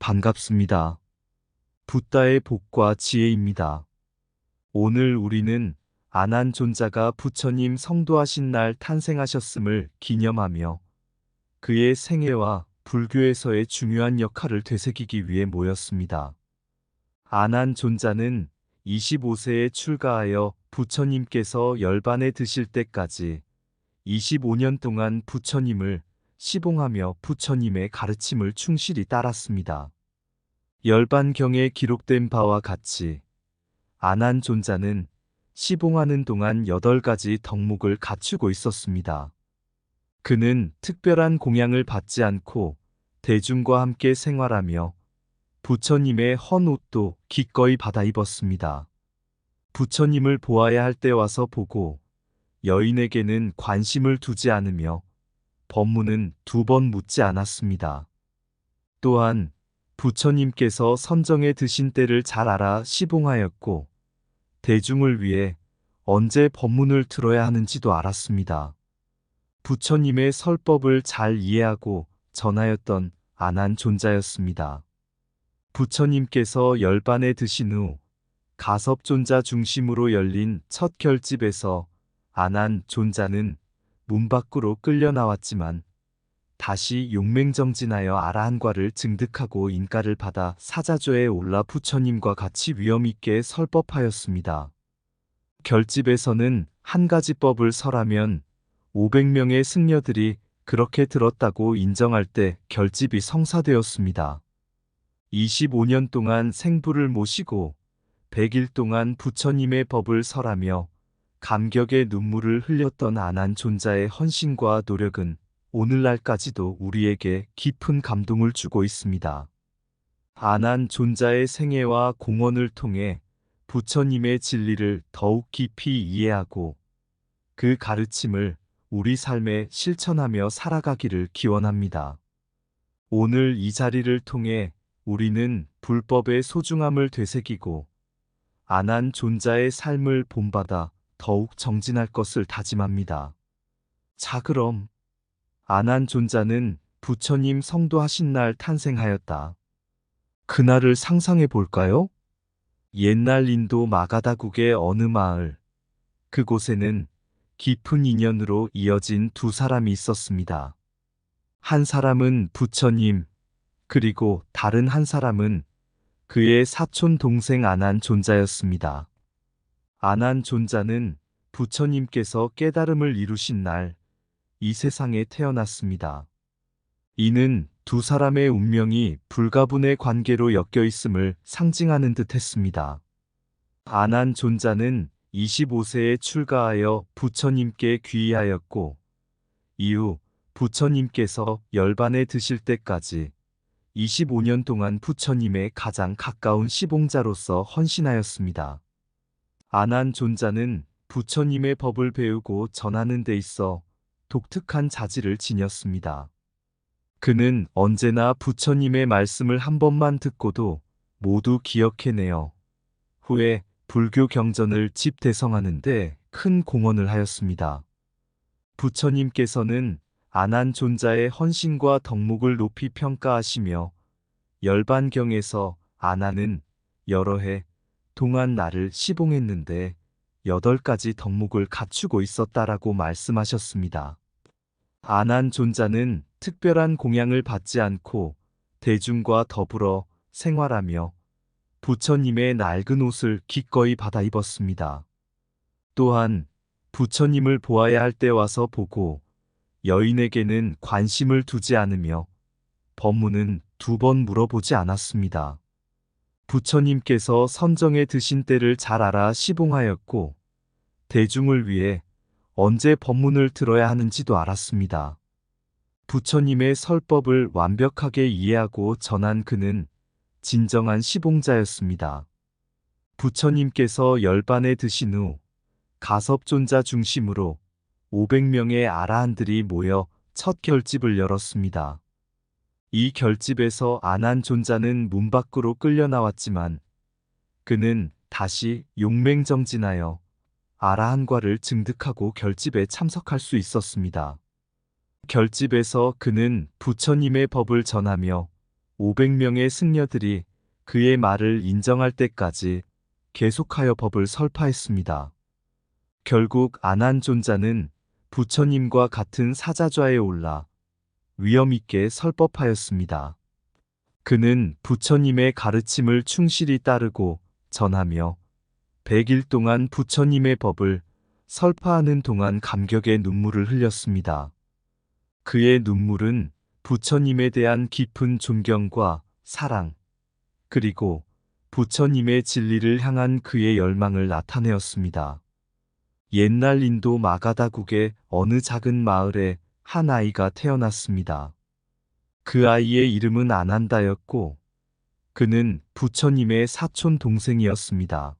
반갑습니다. 붓다의 복과 지혜입니다. 오늘 우리는 아난존자가 부처님 성도하신 날 탄생하셨음을 기념하며 그의 생애와 불교에서의 중요한 역할을 되새기기 위해 모였습니다. 아난존자는 25세에 출가하여 부처님께서 열반에 드실 때까지 25년 동안 부처님을 시봉하며 부처님의 가르침을 충실히 따랐습니다. 열반경에 기록된 바와 같이 아난존자는 시봉하는 동안 8가지 덕목을 갖추고 있었습니다. 그는 특별한 공양을 받지 않고 대중과 함께 생활하며 부처님의 헌 옷도 기꺼이 받아 입었습니다. 부처님을 보아야 할 때 와서 보고 여인에게는 관심을 두지 않으며 법문은 2번 묻지 않았습니다. 또한 부처님께서 선정해 드신 때를 잘 알아 시봉하였고 대중을 위해 언제 법문을 들어야 하는지도 알았습니다. 부처님의 설법을 잘 이해하고 전하였던 아난존자였습니다. 부처님께서 열반에 드신 후 가섭존자 중심으로 열린 첫 결집에서 아난존자는 문 밖으로 끌려 나왔지만 다시 용맹정진하여 아라한과를 증득하고 인가를 받아 사자조에 올라 부처님과 같이 위엄있게 설법하였습니다. 결집에서는 한 가지 법을 설하면 500명의 승려들이 그렇게 들었다고 인정할 때 결집이 성사되었습니다. 25년 동안 생부를 모시고 100일 동안 부처님의 법을 설하며 감격의 눈물을 흘렸던 아난존자의 헌신과 노력은 오늘날까지도 우리에게 깊은 감동을 주고 있습니다. 아난존자의 생애와 공헌을 통해 부처님의 진리를 더욱 깊이 이해하고 그 가르침을 우리 삶에 실천하며 살아가기를 기원합니다. 오늘 이 자리를 통해 우리는 불법의 소중함을 되새기고 아난존자의 삶을 본받아 더욱 정진할 것을 다짐합니다. 자, 그럼 아난존자는 부처님 성도하신 날 탄생하였다. 그날을 상상해 볼까요? 옛날 인도 마가다국의 어느 마을, 그곳에는 깊은 인연으로 이어진 2사람이 있었습니다. 한 사람은 부처님, 그리고 다른 한 사람은 그의 사촌 동생 아난존자였습니다. 아난존자는 부처님께서 깨달음을 이루신 날 이 세상에 태어났습니다. 이는 2사람의 운명이 불가분의 관계로 엮여 있음을 상징하는 듯 했습니다. 아난존자는 25세에 출가하여 부처님께 귀의하였고 이후 부처님께서 열반에 드실 때까지 25년 동안 부처님의 가장 가까운 시봉자로서 헌신하였습니다. 아난존자는 부처님의 법을 배우고 전하는 데 있어 독특한 자질을 지녔습니다. 그는 언제나 부처님의 말씀을 한 번만 듣고도 모두 기억해내어 후에 불교 경전을 집대성하는 데 큰 공헌을 하였습니다. 부처님께서는 아난존자의 헌신과 덕목을 높이 평가하시며 열반경에서 아난은 여러 해 동안 나를 시봉했는데 8가지 덕목을 갖추고 있었다라고 말씀하셨습니다. 아난존자는 특별한 공양을 받지 않고 대중과 더불어 생활하며 부처님의 낡은 옷을 기꺼이 받아 입었습니다. 또한 부처님을 보아야 할 때 와서 보고 여인에게는 관심을 두지 않으며 법문은 2번 물어보지 않았습니다. 부처님께서 선정해 드신 때를 잘 알아 시봉하였고 대중을 위해 언제 법문을 들어야 하는지도 알았습니다. 부처님의 설법을 완벽하게 이해하고 전한 그는 진정한 시봉자였습니다. 부처님께서 열반에 드신 후 가섭존자 중심으로 500명의 아라한들이 모여 첫 결집을 열었습니다. 이 결집에서 아난존자는 문 밖으로 끌려 나왔지만 그는 다시 용맹정진하여 아라한과를 증득하고 결집에 참석할 수 있었습니다. 결집에서 그는 부처님의 법을 전하며 500명의 승려들이 그의 말을 인정할 때까지 계속하여 법을 설파했습니다. 결국 아난존자는 부처님과 같은 사자좌에 올라 위엄 있게 설법하였습니다. 그는 부처님의 가르침을 충실히 따르고 전하며 100일 동안 부처님의 법을 설파하는 동안 감격의 눈물을 흘렸습니다. 그의 눈물은 부처님에 대한 깊은 존경과 사랑, 그리고 부처님의 진리를 향한 그의 열망을 나타내었습니다. 옛날 인도 마가다국의 어느 작은 마을에 한 아이가 태어났습니다. 그 아이의 이름은 아난다였고, 그는 부처님의 사촌 동생이었습니다.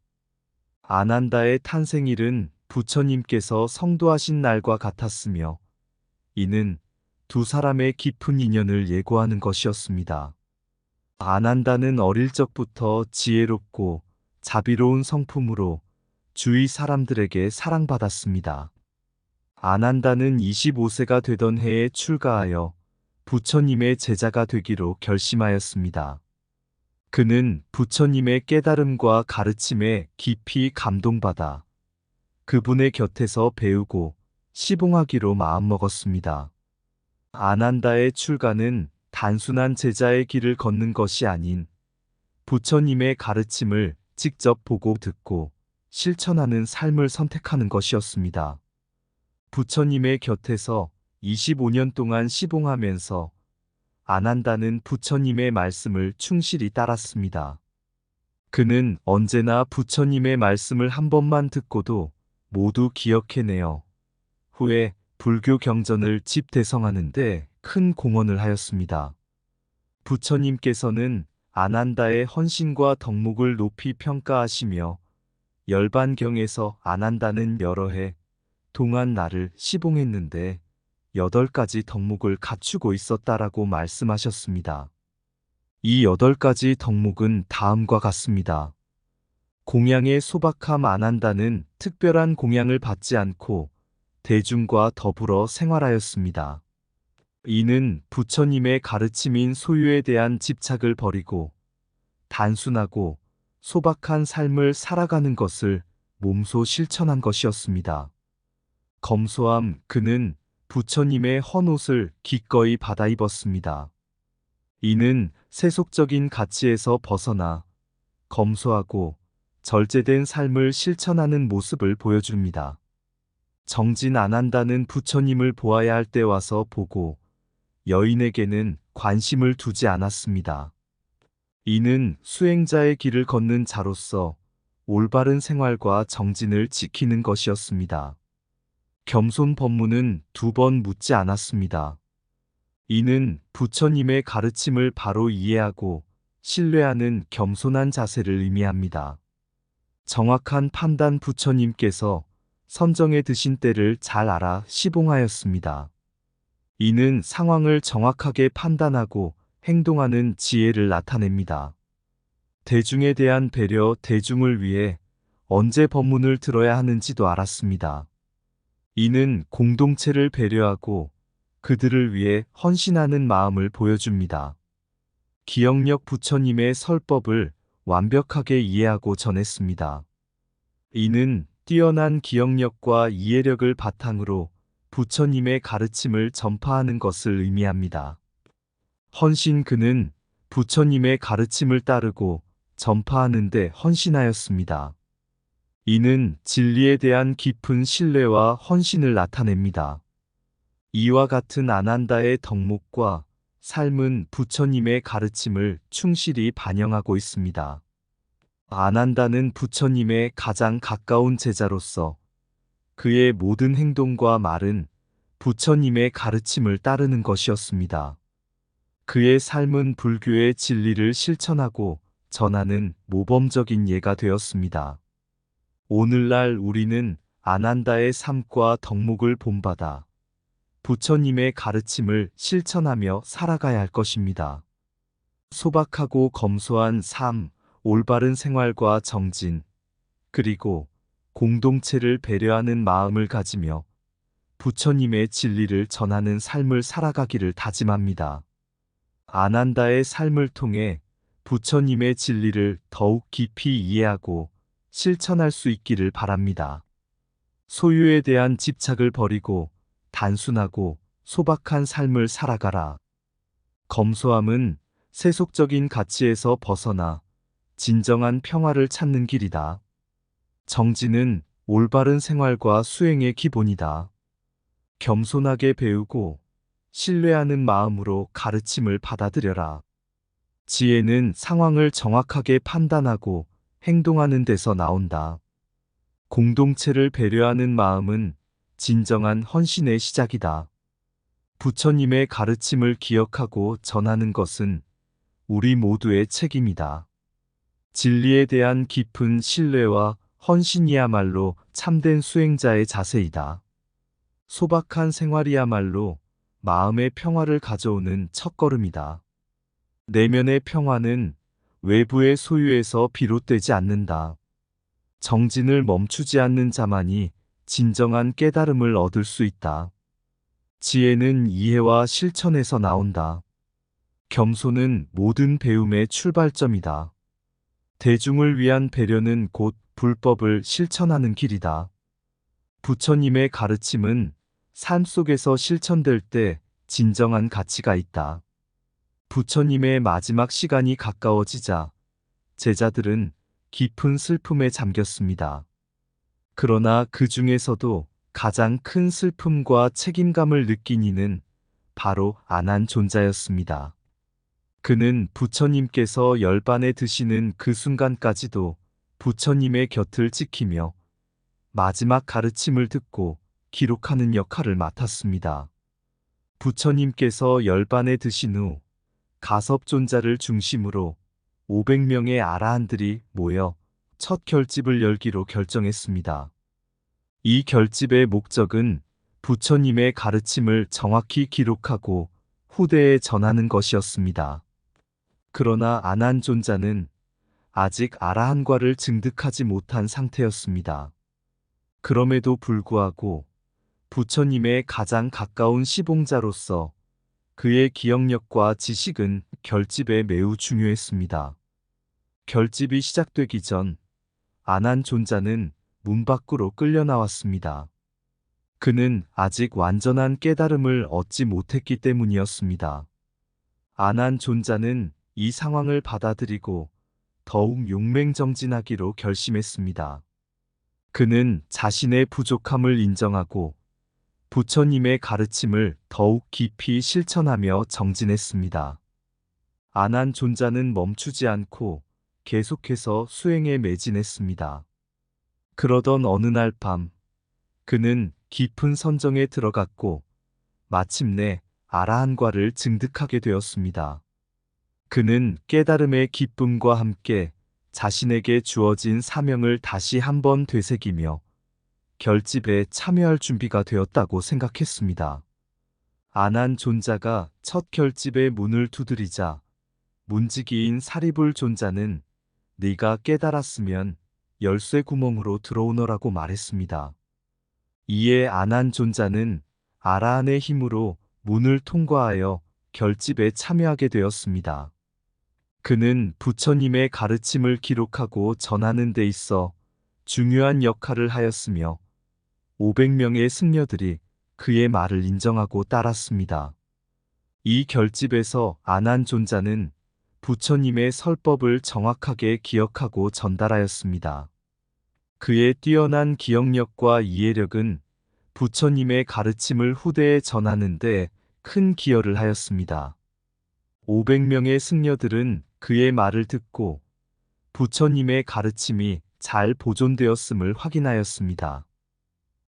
아난다의 탄생일은 부처님께서 성도하신 날과 같았으며, 이는 두 사람의 깊은 인연을 예고하는 것이었습니다. 아난다는 어릴 적부터 지혜롭고 자비로운 성품으로 주위 사람들에게 사랑받았습니다. 아난다는 25세가 되던 해에 출가하여 부처님의 제자가 되기로 결심하였습니다. 그는 부처님의 깨달음과 가르침에 깊이 감동받아 그분의 곁에서 배우고 시봉하기로 마음먹었습니다. 아난다의 출가는 단순한 제자의 길을 걷는 것이 아닌 부처님의 가르침을 직접 보고 듣고 실천하는 삶을 선택하는 것이었습니다. 부처님의 곁에서 25년 동안 시봉하면서 아난다는 부처님의 말씀을 충실히 따랐습니다. 그는 언제나 부처님의 말씀을 한 번만 듣고도 모두 기억해내어 후에 불교 경전을 집대성하는데 큰 공헌을 하였습니다. 부처님께서는 아난다의 헌신과 덕목을 높이 평가하시며 열반경에서 아난다는 여러 해 동안 나를 시봉했는데 8가지 덕목을 갖추고 있었다라고 말씀하셨습니다. 이 8가지 덕목은 다음과 같습니다. 공양의 소박함. 아난다는 특별한 공양을 받지 않고 대중과 더불어 생활하였습니다. 이는 부처님의 가르침인 소유에 대한 집착을 버리고 단순하고 소박한 삶을 살아가는 것을 몸소 실천한 것이었습니다. 검소함. 그는 부처님의 헌옷을 기꺼이 받아 입었습니다. 이는 세속적인 가치에서 벗어나 검소하고 절제된 삶을 실천하는 모습을 보여줍니다. 정진. 아난다는 부처님을 보아야 할 때 와서 보고 여인에게는 관심을 두지 않았습니다. 이는 수행자의 길을 걷는 자로서 올바른 생활과 정진을 지키는 것이었습니다. 겸손. 법문은 2번 묻지 않았습니다. 이는 부처님의 가르침을 바로 이해하고 신뢰하는 겸손한 자세를 의미합니다. 정확한 판단. 부처님께서 선정해 드신 때를 잘 알아 시봉하였습니다. 이는 상황을 정확하게 판단하고 행동하는 지혜를 나타냅니다. 대중에 대한 배려. 대중을 위해 언제 법문을 들어야 하는지도 알았습니다. 이는 공동체를 배려하고 그들을 위해 헌신하는 마음을 보여줍니다. 기억력. 부처님의 설법을 완벽하게 이해하고 전했습니다. 이는 뛰어난 기억력과 이해력을 바탕으로 부처님의 가르침을 전파하는 것을 의미합니다. 헌신. 그는 부처님의 가르침을 따르고 전파하는 데 헌신하였습니다. 이는 진리에 대한 깊은 신뢰와 헌신을 나타냅니다. 이와 같은 아난다의 덕목과 삶은 부처님의 가르침을 충실히 반영하고 있습니다. 아난다는 부처님의 가장 가까운 제자로서 그의 모든 행동과 말은 부처님의 가르침을 따르는 것이었습니다. 그의 삶은 불교의 진리를 실천하고 전하는 모범적인 예가 되었습니다. 오늘날 우리는 아난다의 삶과 덕목을 본받아 부처님의 가르침을 실천하며 살아가야 할 것입니다. 소박하고 검소한 삶, 올바른 생활과 정진, 그리고 공동체를 배려하는 마음을 가지며 부처님의 진리를 전하는 삶을 살아가기를 다짐합니다. 아난다의 삶을 통해 부처님의 진리를 더욱 깊이 이해하고 실천할 수 있기를 바랍니다. 소유에 대한 집착을 버리고 단순하고 소박한 삶을 살아가라. 검소함은 세속적인 가치에서 벗어나 진정한 평화를 찾는 길이다. 정진은 올바른 생활과 수행의 기본이다. 겸손하게 배우고 신뢰하는 마음으로 가르침을 받아들여라. 지혜는 상황을 정확하게 판단하고 행동하는 데서 나온다. 공동체를 배려하는 마음은 진정한 헌신의 시작이다. 부처님의 가르침을 기억하고 전하는 것은 우리 모두의 책임이다. 진리에 대한 깊은 신뢰와 헌신이야말로 참된 수행자의 자세이다. 소박한 생활이야말로 마음의 평화를 가져오는 첫걸음이다. 내면의 평화는 외부의 소유에서 비롯되지 않는다. 정진을 멈추지 않는 자만이 진정한 깨달음을 얻을 수 있다. 지혜는 이해와 실천에서 나온다. 겸손은 모든 배움의 출발점이다. 대중을 위한 배려는 곧 불법을 실천하는 길이다. 부처님의 가르침은 삶 속에서 실천될 때 진정한 가치가 있다. 부처님의 마지막 시간이 가까워지자 제자들은 깊은 슬픔에 잠겼습니다. 그러나 그 중에서도 가장 큰 슬픔과 책임감을 느낀 이는 바로 아난존자였습니다. 그는 부처님께서 열반에 드시는 그 순간까지도 부처님의 곁을 지키며 마지막 가르침을 듣고 기록하는 역할을 맡았습니다. 부처님께서 열반에 드신 후 가섭존자를 중심으로 500명의 아라한들이 모여 첫 결집을 열기로 결정했습니다. 이 결집의 목적은 부처님의 가르침을 정확히 기록하고 후대에 전하는 것이었습니다. 그러나 아난존자는 아직 아라한과를 증득하지 못한 상태였습니다. 그럼에도 불구하고 부처님의 가장 가까운 시봉자로서 그의 기억력과 지식은 결집에 매우 중요했습니다. 결집이 시작되기 전 아난존자는 문 밖으로 끌려 나왔습니다. 그는 아직 완전한 깨달음을 얻지 못했기 때문이었습니다. 아난존자는 이 상황을 받아들이고 더욱 용맹정진하기로 결심했습니다. 그는 자신의 부족함을 인정하고 부처님의 가르침을 더욱 깊이 실천하며 정진했습니다. 아난존자는 멈추지 않고 계속해서 수행에 매진했습니다. 그러던 어느 날 밤, 그는 깊은 선정에 들어갔고 마침내 아라한과를 증득하게 되었습니다. 그는 깨달음의 기쁨과 함께 자신에게 주어진 사명을 다시 한번 되새기며 결집에 참여할 준비가 되었다고 생각했습니다. 아난존자가 첫 결집의 문을 두드리자 문지기인 사리불 존자는 네가 깨달았으면 열쇠 구멍으로 들어오너라고 말했습니다. 이에 아난존자는 아라한의 힘으로 문을 통과하여 결집에 참여하게 되었습니다. 그는 부처님의 가르침을 기록하고 전하는 데 있어 중요한 역할을 하였으며 500명의 승려들이 그의 말을 인정하고 따랐습니다. 이 결집에서 아난존자는 부처님의 설법을 정확하게 기억하고 전달하였습니다. 그의 뛰어난 기억력과 이해력은 부처님의 가르침을 후대에 전하는 데 큰 기여를 하였습니다. 500명의 승려들은 그의 말을 듣고 부처님의 가르침이 잘 보존되었음을 확인하였습니다.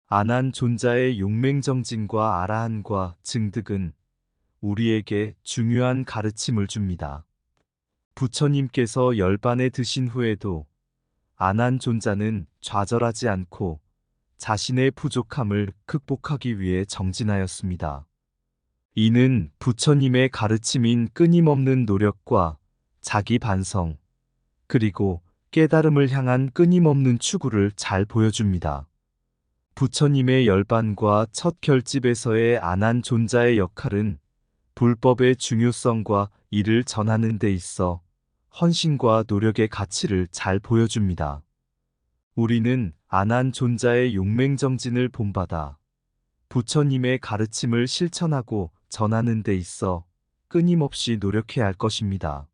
아난존자의 용맹정진과 아라한과 증득은 우리에게 중요한 가르침을 줍니다. 부처님께서 열반에 드신 후에도 아난존자는 좌절하지 않고 자신의 부족함을 극복하기 위해 정진하였습니다. 이는 부처님의 가르침인 끊임없는 노력과 자기 반성, 그리고 깨달음을 향한 끊임없는 추구를 잘 보여줍니다. 부처님의 열반과 첫 결집에서의 아난존자의 역할은 불법의 중요성과 이를 전하는 데 있어 헌신과 노력의 가치를 잘 보여줍니다. 우리는 안한존자의 용맹정진을 본받아 부처님의 가르침을 실천하고 전하는 데 있어 끊임없이 노력해야 할 것입니다.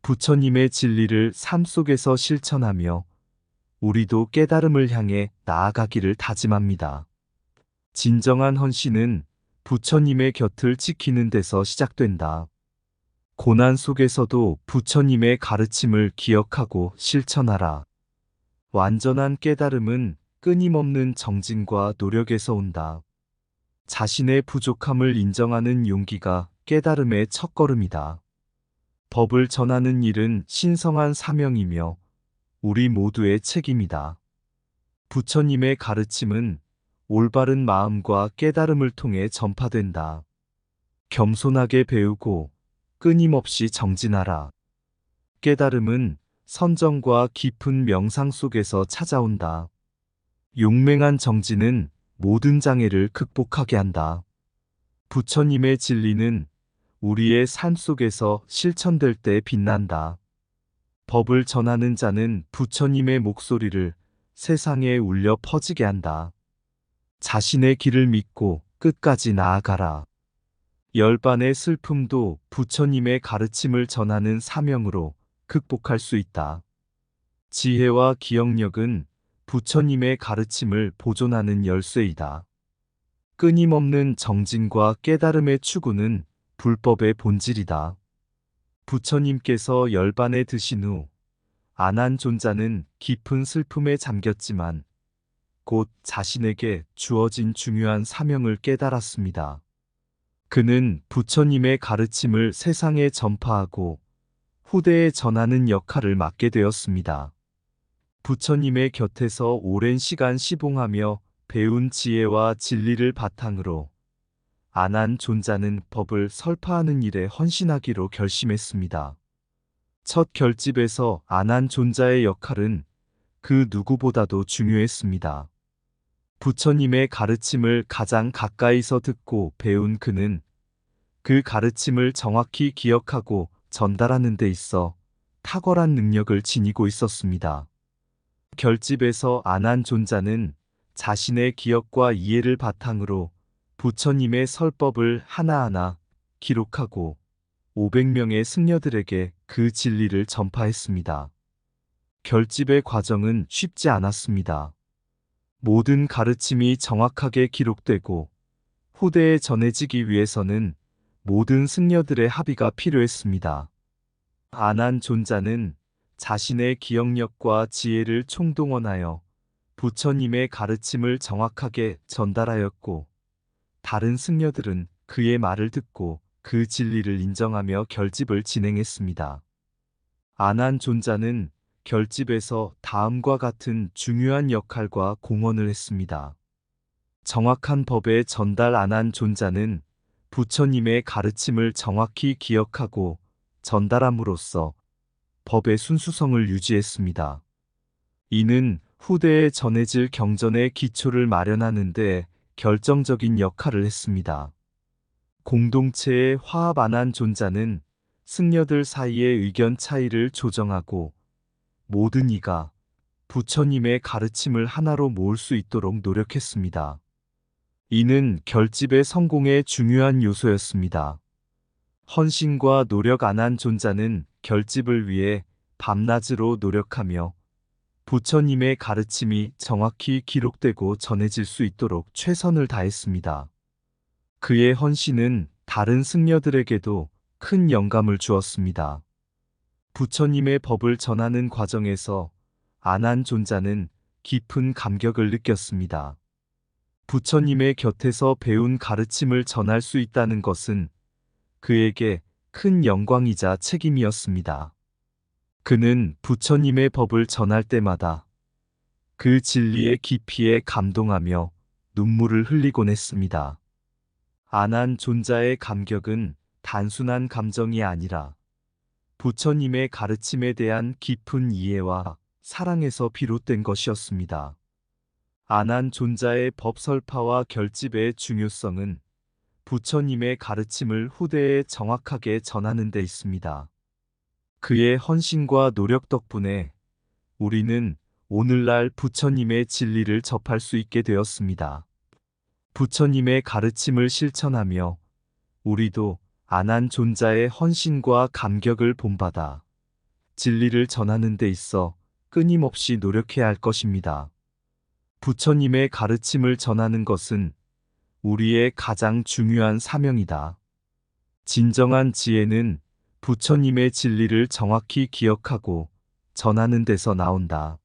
부처님의 진리를 삶 속에서 실천하며 우리도 깨달음을 향해 나아가기를 다짐합니다. 진정한 헌신은 부처님의 곁을 지키는 데서 시작된다. 고난 속에서도 부처님의 가르침을 기억하고 실천하라. 완전한 깨달음은 끊임없는 정진과 노력에서 온다. 자신의 부족함을 인정하는 용기가 깨달음의 첫걸음이다. 법을 전하는 일은 신성한 사명이며 우리 모두의 책임이다. 부처님의 가르침은 올바른 마음과 깨달음을 통해 전파된다. 겸손하게 배우고 끊임없이 정진하라. 깨달음은 선정과 깊은 명상 속에서 찾아온다. 용맹한 정진은 모든 장애를 극복하게 한다. 부처님의 진리는 우리의 삶 속에서 실천될 때 빛난다. 법을 전하는 자는 부처님의 목소리를 세상에 울려 퍼지게 한다. 자신의 길을 믿고 끝까지 나아가라. 열반의 슬픔도 부처님의 가르침을 전하는 사명으로 극복할 수 있다. 지혜와 기억력은 부처님의 가르침을 보존하는 열쇠이다. 끊임없는 정진과 깨달음의 추구는 불법의 본질이다. 부처님께서 열반에 드신 후 안한존자는 깊은 슬픔에 잠겼지만 곧 자신에게 주어진 중요한 사명을 깨달았습니다. 그는 부처님의 가르침을 세상에 전파하고 후대에 전하는 역할을 맡게 되었습니다. 부처님의 곁에서 오랜 시간 시봉하며 배운 지혜와 진리를 바탕으로 안한존자는 법을 설파하는 일에 헌신하기로 결심했습니다. 첫 결집에서 안한존자의 역할은 그 누구보다도 중요했습니다. 부처님의 가르침을 가장 가까이서 듣고 배운 그는 그 가르침을 정확히 기억하고 전달하는 데 있어 탁월한 능력을 지니고 있었습니다. 결집에서 안한존자는 자신의 기억과 이해를 바탕으로 부처님의 설법을 하나하나 기록하고 500명의 승려들에게 그 진리를 전파했습니다. 결집의 과정은 쉽지 않았습니다. 모든 가르침이 정확하게 기록되고 후대에 전해지기 위해서는 모든 승려들의 합의가 필요했습니다. 안한존자는 자신의 기억력과 지혜를 총동원하여 부처님의 가르침을 정확하게 전달하였고 다른 승려들은 그의 말을 듣고 그 진리를 인정하며 결집을 진행했습니다. 안한존자는 결집에서 다음과 같은 중요한 역할과 공헌을 했습니다. 정확한 법의 전달. 안한존자는 부처님의 가르침을 정확히 기억하고 전달함으로써 법의 순수성을 유지했습니다. 이는 후대에 전해질 경전의 기초를 마련하는 데 결정적인 역할을 했습니다. 공동체의 화합. 안한존자는 승려들 사이의 의견 차이를 조정하고 모든 이가 부처님의 가르침을 하나로 모을 수 있도록 노력했습니다. 이는 결집의 성공의 중요한 요소였습니다. 헌신과 노력. 안한존자는 결집을 위해 밤낮으로 노력하며 부처님의 가르침이 정확히 기록되고 전해질 수 있도록 최선을 다했습니다. 그의 헌신은 다른 승려들에게도 큰 영감을 주었습니다. 부처님의 법을 전하는 과정에서 안한존자는 깊은 감격을 느꼈습니다. 부처님의 곁에서 배운 가르침을 전할 수 있다는 것은 그에게 큰 영광이자 책임이었습니다. 그는 부처님의 법을 전할 때마다 그 진리의 깊이에 감동하며 눈물을 흘리곤 했습니다. 안한존자의 감격은 단순한 감정이 아니라 부처님의 가르침에 대한 깊은 이해와 사랑에서 비롯된 것이었습니다. 안한존자의 법 설파와 결집의 중요성은 부처님의 가르침을 후대에 정확하게 전하는 데 있습니다. 그의 헌신과 노력 덕분에 우리는 오늘날 부처님의 진리를 접할 수 있게 되었습니다. 부처님의 가르침을 실천하며 우리도 아난존자의 헌신과 감격을 본받아 진리를 전하는 데 있어 끊임없이 노력해야 할 것입니다. 부처님의 가르침을 전하는 것은 우리의 가장 중요한 사명이다. 진정한 지혜는 부처님의 진리를 정확히 기억하고 전하는 데서 나온다.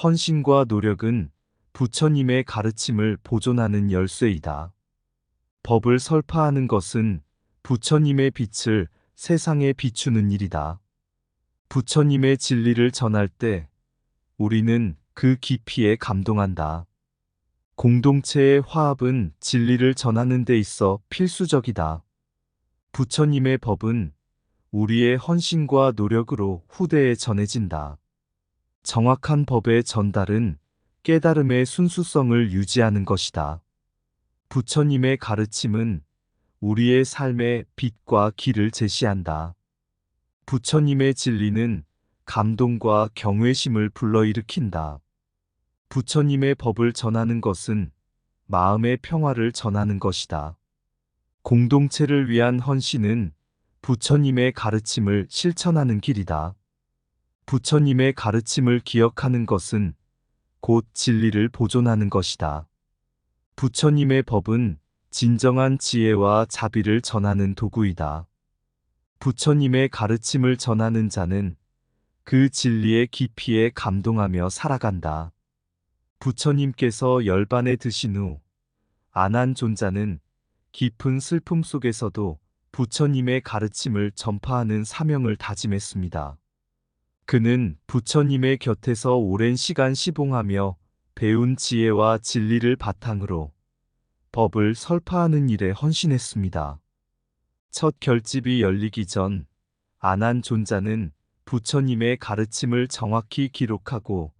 헌신과 노력은 부처님의 가르침을 보존하는 열쇠이다. 법을 설파하는 것은 부처님의 빛을 세상에 비추는 일이다. 부처님의 진리를 전할 때 우리는 그 깊이에 감동한다. 공동체의 화합은 진리를 전하는 데 있어 필수적이다. 부처님의 법은 우리의 헌신과 노력으로 후대에 전해진다. 정확한 법의 전달은 깨달음의 순수성을 유지하는 것이다. 부처님의 가르침은 우리의 삶의 빛과 길을 제시한다. 부처님의 진리는 감동과 경외심을 불러일으킨다. 부처님의 법을 전하는 것은 마음의 평화를 전하는 것이다. 공동체를 위한 헌신은 부처님의 가르침을 실천하는 길이다. 부처님의 가르침을 기억하는 것은 곧 진리를 보존하는 것이다. 부처님의 법은 진정한 지혜와 자비를 전하는 도구이다. 부처님의 가르침을 전하는 자는 그 진리의 깊이에 감동하며 살아간다. 부처님께서 열반에 드신 후 아난존자는 깊은 슬픔 속에서도 부처님의 가르침을 전파하는 사명을 다짐했습니다. 그는 부처님의 곁에서 오랜 시간 시봉하며 배운 지혜와 진리를 바탕으로 법을 설파하는 일에 헌신했습니다. 첫 결집이 열리기 전 아난존자는 부처님의 가르침을 정확히 기록하고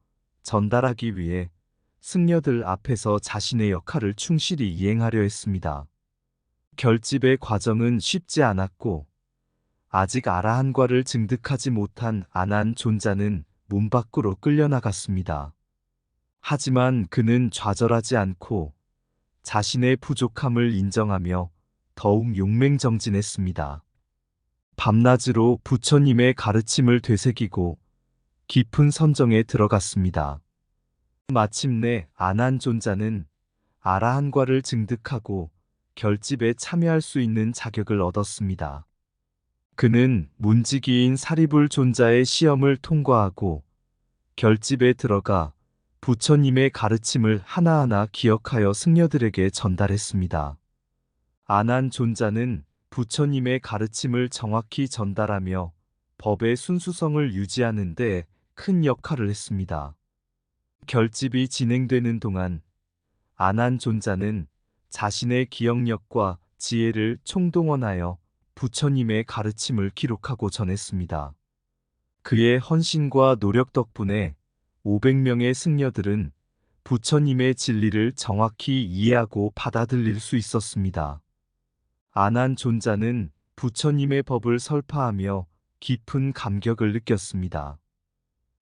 전달하기 위해 승려들 앞에서 자신의 역할을 충실히 이행하려 했습니다. 결집의 과정은 쉽지 않았고 아직 아라한과를 증득하지 못한 아난존자는 문 밖으로 끌려나갔습니다. 하지만 그는 좌절하지 않고 자신의 부족함을 인정하며 더욱 용맹정진했습니다. 밤낮으로 부처님의 가르침을 되새기고 깊은 선정에 들어갔습니다. 마침내 아난존자는 아라한과를 증득하고 결집에 참여할 수 있는 자격을 얻었습니다. 그는 문지기인 사리불 존자의 시험을 통과하고 결집에 들어가 부처님의 가르침을 하나하나 기억하여 승려들에게 전달했습니다. 아난존자는 부처님의 가르침을 정확히 전달하며 법의 순수성을 유지하는 데 큰 역할을 했습니다. 결집이 진행되는 동안 아난존자는 자신의 기억력과 지혜를 총동원하여 부처님의 가르침을 기록하고 전했습니다. 그의 헌신과 노력 덕분에 500명의 승려들은 부처님의 진리를 정확히 이해하고 받아들일 수 있었습니다. 아난존자는 부처님의 법을 설파하며 깊은 감격을 느꼈습니다.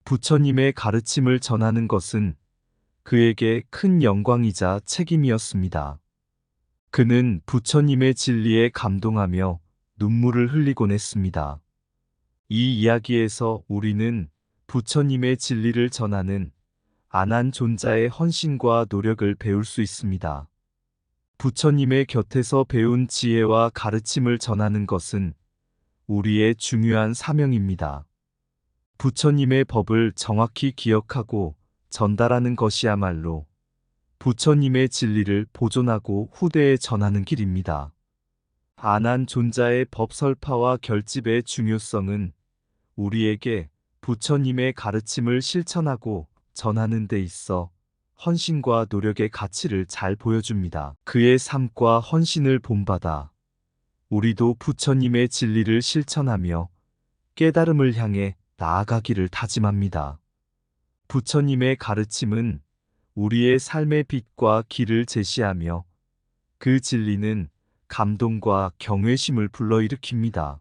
부처님의 가르침을 전하는 것은 그에게 큰 영광이자 책임이었습니다. 그는 부처님의 진리에 감동하며 눈물을 흘리곤 했습니다. 이 이야기에서 우리는 부처님의 진리를 전하는 아난존자의 헌신과 노력을 배울 수 있습니다. 부처님의 곁에서 배운 지혜와 가르침을 전하는 것은 우리의 중요한 사명입니다. 부처님의 법을 정확히 기억하고 전달하는 것이야말로 부처님의 진리를 보존하고 후대에 전하는 길입니다. 아난존자의 법 설파와 결집의 중요성은 우리에게 부처님의 가르침을 실천하고 전하는 데 있어 헌신과 노력의 가치를 잘 보여줍니다. 그의 삶과 헌신을 본받아 우리도 부처님의 진리를 실천하며 깨달음을 향해 나아가기를 다짐합니다. 부처님의 가르침은 우리의 삶의 빛과 길을 제시하며 그 진리는 감동과 경외심을 불러일으킵니다.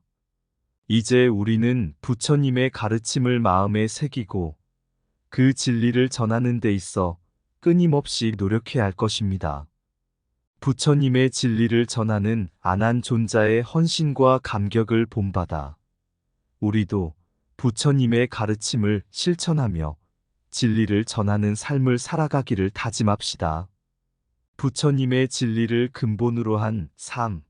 이제 우리는 부처님의 가르침을 마음에 새기고 그 진리를 전하는 데 있어 끊임없이 노력해야 할 것입니다. 부처님의 진리를 전하는 아난존자의 헌신과 감격을 본받아 우리도 부처님의 가르침을 실천하며 진리를 전하는 삶을 살아가기를 다짐합시다. 부처님의 진리를 근본으로 한 삶,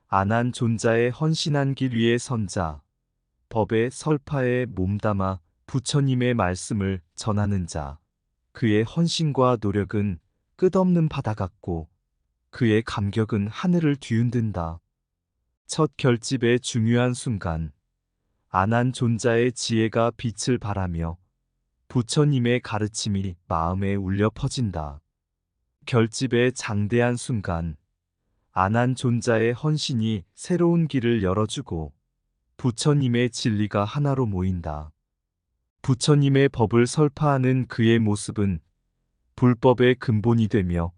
아난존자의 헌신한 길 위의 선자, 법의 설파에 몸담아 부처님의 말씀을 전하는 자, 그의 헌신과 노력은 끝없는 바다 같고 그의 감격은 하늘을 뒤흔든다. 첫 결집의 중요한 순간, 아난존자의 지혜가 빛을 발하며 부처님의 가르침이 마음에 울려 퍼진다. 결집의 장대한 순간, 아난존자의 헌신이 새로운 길을 열어주고 부처님의 진리가 하나로 모인다. 부처님의 법을 설파하는 그의 모습은 불법의 근본이 되며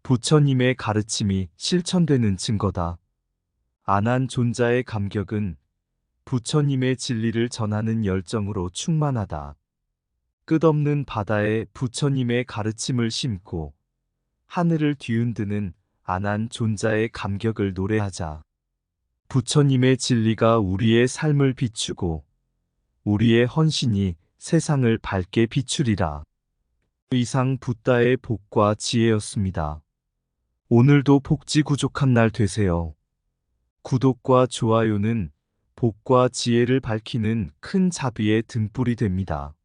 부처님의 가르침이 실천되는 증거다. 아난존자의 감격은 부처님의 진리를 전하는 열정으로 충만하다. 끝없는 바다에 부처님의 가르침을 심고 하늘을 뒤흔드는 아난존자의 감격을 노래하자. 부처님의 진리가 우리의 삶을 비추고 우리의 헌신이 세상을 밝게 비추리라. 이상 붓다의 복과 지혜였습니다. 오늘도 복지구족한 날 되세요. 구독과 좋아요는 복과 지혜를 밝히는 큰 자비의 등불이 됩니다.